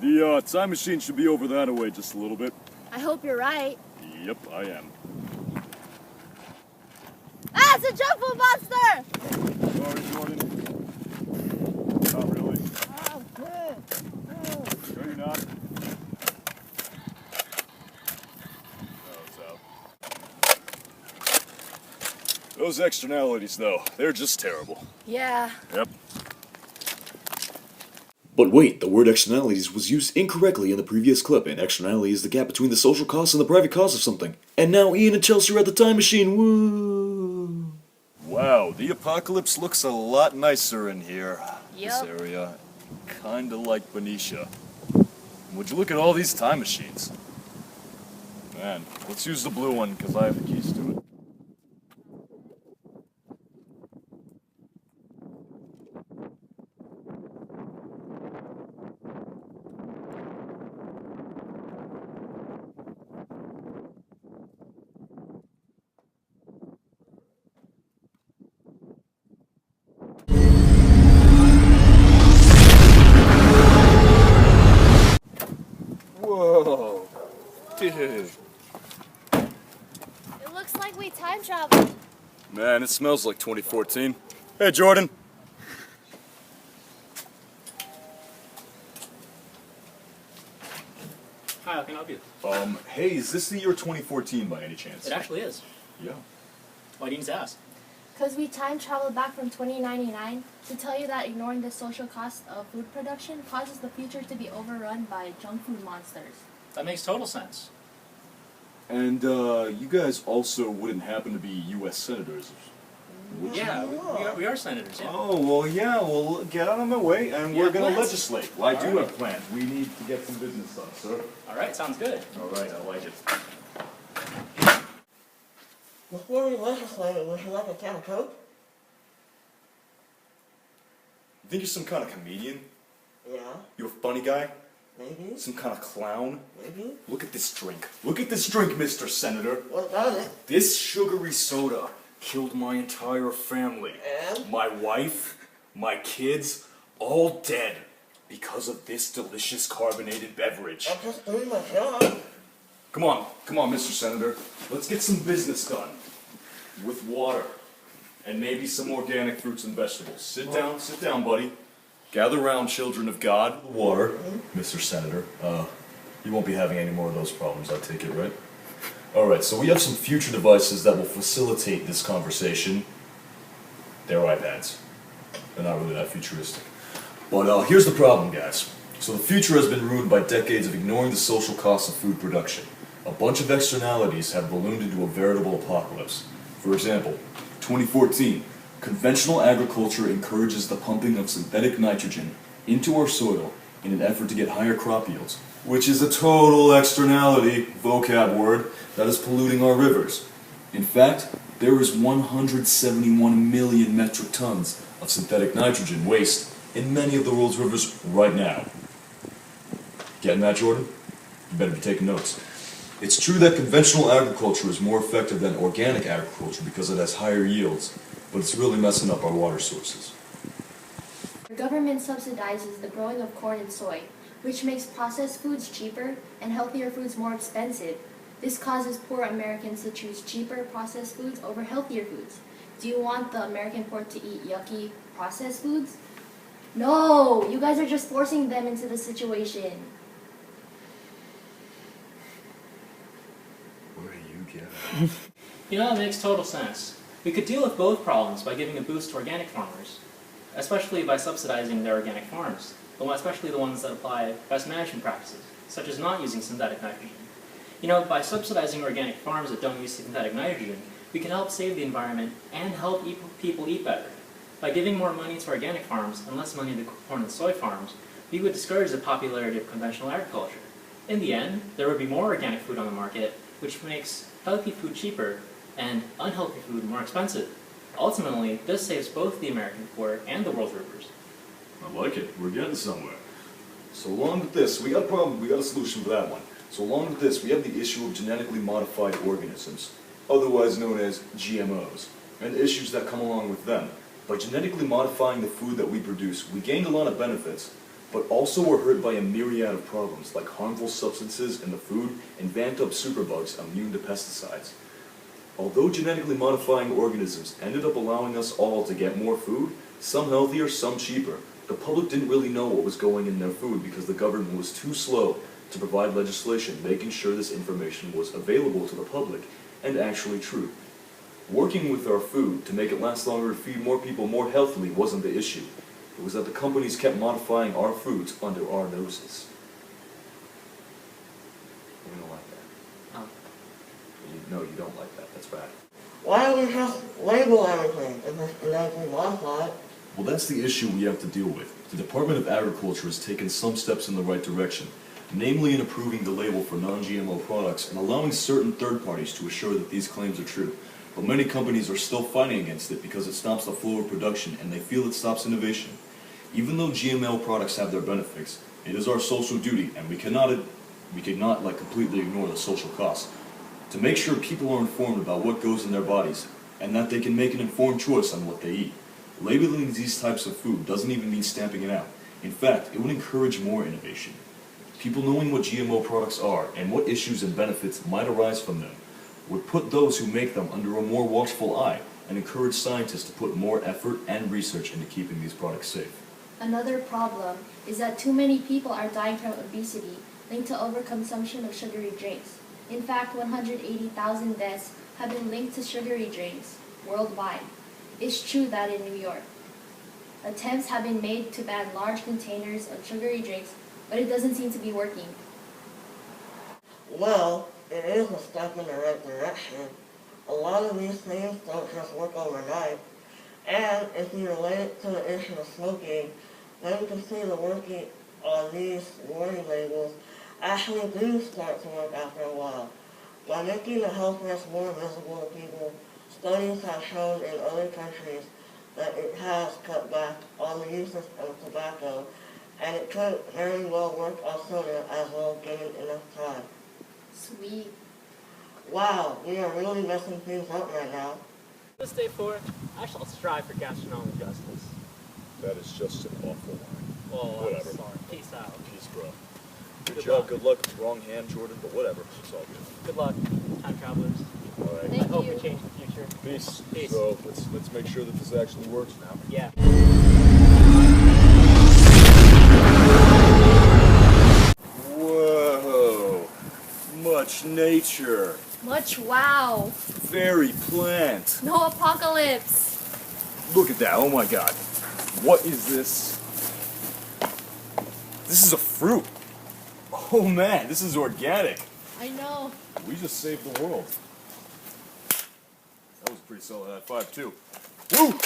The time machine should be over that way just a little bit. I hope you're right. Yep, I am. Ah, it's a junk food monster! Sorry, Jordan. Not really. Oh, good. Oh. No, you're not. No, it's out. Those externalities, though, they're just terrible. Yeah. Yep. But wait, the word externalities was used incorrectly in the previous clip, and externality is the gap between the social cost and the private cost of something. And now Ian and Chelsea are at the time machine, woo! Wow, the apocalypse looks a lot nicer in here. Yep. This area, kinda like Benicia. Would you look at all these time machines? Man, let's use the blue one, because I have the keys to it. Whoa, dude. It looks like we time traveled. Man, it smells like 2014. Hey, Jordan. Hi, how can I help you? Hey, is this the year 2014 by any chance? It actually is. Yeah. Why do you need to ask? Because we time traveled back from 2099 to tell you that ignoring the social cost of food production causes the future to be overrun by junk food monsters. That makes total sense. And, you guys also wouldn't happen to be U.S. senators, would you? Yeah, we are senators, yeah. Oh, well, yeah, well, get out of my way, and Yeah, we're gonna plans. legislate. Well, I do Alright. have plans. We need to get some business done, sir. Alright, sounds good. Alright, I like it. Before we legislate, would you like a can of Coke? You think you're some kind of comedian? Yeah, You're a funny guy? maybe, Some kind of clown? maybe. Look at this drink. Look at this drink, Mr. Senator. What about it? This sugary soda killed my entire family. And? My wife, my kids, all dead because of this delicious carbonated beverage. I'm just doing my job. Come on, Mr. Senator. Let's get some business done. With water. And maybe some organic fruits and vegetables. Sit down, buddy. Gather round, children of God. Water, Mr. Senator. You won't be having any more of those problems, I take it, right? Alright, so we have some future devices that will facilitate this conversation. They're iPads. They're not really that futuristic. But here's the problem, guys. So the future has been ruined by decades of ignoring the social costs of food production. A bunch of externalities have ballooned into a veritable apocalypse. For example, 2014, conventional agriculture encourages the pumping of synthetic nitrogen into our soil in an effort to get higher crop yields, which is a total externality, vocab word, that is polluting our rivers. In fact, there is 171 million metric tons of synthetic nitrogen waste in many of the world's rivers right now. Getting that, Jordan? You better be taking notes. It's true that conventional agriculture is more effective than organic agriculture because it has higher yields, but it's really messing up our water sources. The government subsidizes the growing of corn and soy, which makes processed foods cheaper and healthier foods more expensive. This causes poor Americans to choose cheaper processed foods over healthier foods. Do you want the American poor to eat yucky processed foods? No, you guys are just forcing them into the situation. Where do you get it? You know, that makes total sense. We could deal with both problems by giving a boost to organic farmers, especially by subsidizing their organic farms, especially the ones that apply best management practices, such as not using synthetic nitrogen. You know, by subsidizing organic farms that don't use synthetic nitrogen, we can help save the environment and help people eat better. By giving more money to organic farms and less money to corn and soy farms, we would discourage the popularity of conventional agriculture. In the end, there would be more organic food on the market, which makes healthy food cheaper and unhealthy food more expensive. Ultimately, this saves both the American poor and the world's rivers. I like it. We're getting somewhere. So along with this, we got a problem, we got a solution for that one. So along with this, we have the issue of genetically modified organisms, otherwise known as GMOs, and the issues that come along with them. By genetically modifying the food that we produce, we gained a lot of benefits, but also were hurt by a myriad of problems like harmful substances in the food and vamped up superbugs immune to pesticides. Although genetically modifying organisms ended up allowing us all to get more food, some healthier, some cheaper, the public didn't really know what was going in their food because the government was too slow to provide legislation making sure this information was available to the public and actually true. Working with our food to make it last longer and feed more people more healthily wasn't the issue. It was that the companies kept modifying our foods under our noses. We don't like that. Oh. No, you don't like that. That's bad. Why don't we just label everything if it's genetically modified? Well, that's the issue we have to deal with. The Department of Agriculture has taken some steps in the right direction, namely in approving the label for non-GMO products and allowing certain third parties to assure that these claims are true. But many companies are still fighting against it because it stops the flow of production and they feel it stops innovation. Even though GMO products have their benefits, it is our social duty and we cannot completely ignore the social costs. To make sure people are informed about what goes in their bodies and that they can make an informed choice on what they eat. Labeling these types of food doesn't even mean stamping it out. In fact, it would encourage more innovation. People knowing what GMO products are and what issues and benefits might arise from them would put those who make them under a more watchful eye and encourage scientists to put more effort and research into keeping these products safe. Another problem is that too many people are dying from obesity linked to overconsumption of sugary drinks. In fact, 180,000 deaths have been linked to sugary drinks worldwide. It's true that in New York, attempts have been made to ban large containers of sugary drinks, but it doesn't seem to be working. Well, it is a step in the right direction. A lot of these things don't just work overnight. And if you relate it to the issue of smoking, then you can see the working on these warning labels actually do start to work after a while. By making the health risks more visible to people, studies have shown in other countries that it has cut back on the use of tobacco, and it could very well work on soda as well, given enough time. Sweet. Wow, we are really messing things up right now. This day forth, I shall strive for gastronomic justice. That is just an awful line. Well, Whatever. I'm sorry. Peace out. Peace, bro. Good Good job, luck. good luck. Wrong hand, Jordan, but whatever. It's all good. Good luck, time travelers. All right. Thank I hope you. we change the future. Peace. Peace. So let's make sure that this actually works now. Yeah. Whoa. Much nature. Much wow. Very plant. No apocalypse. Look at that. Oh my god. What is this? This is a fruit. Oh man, this is organic. I know. We just saved the world. That was a pretty solid high five too. Woo!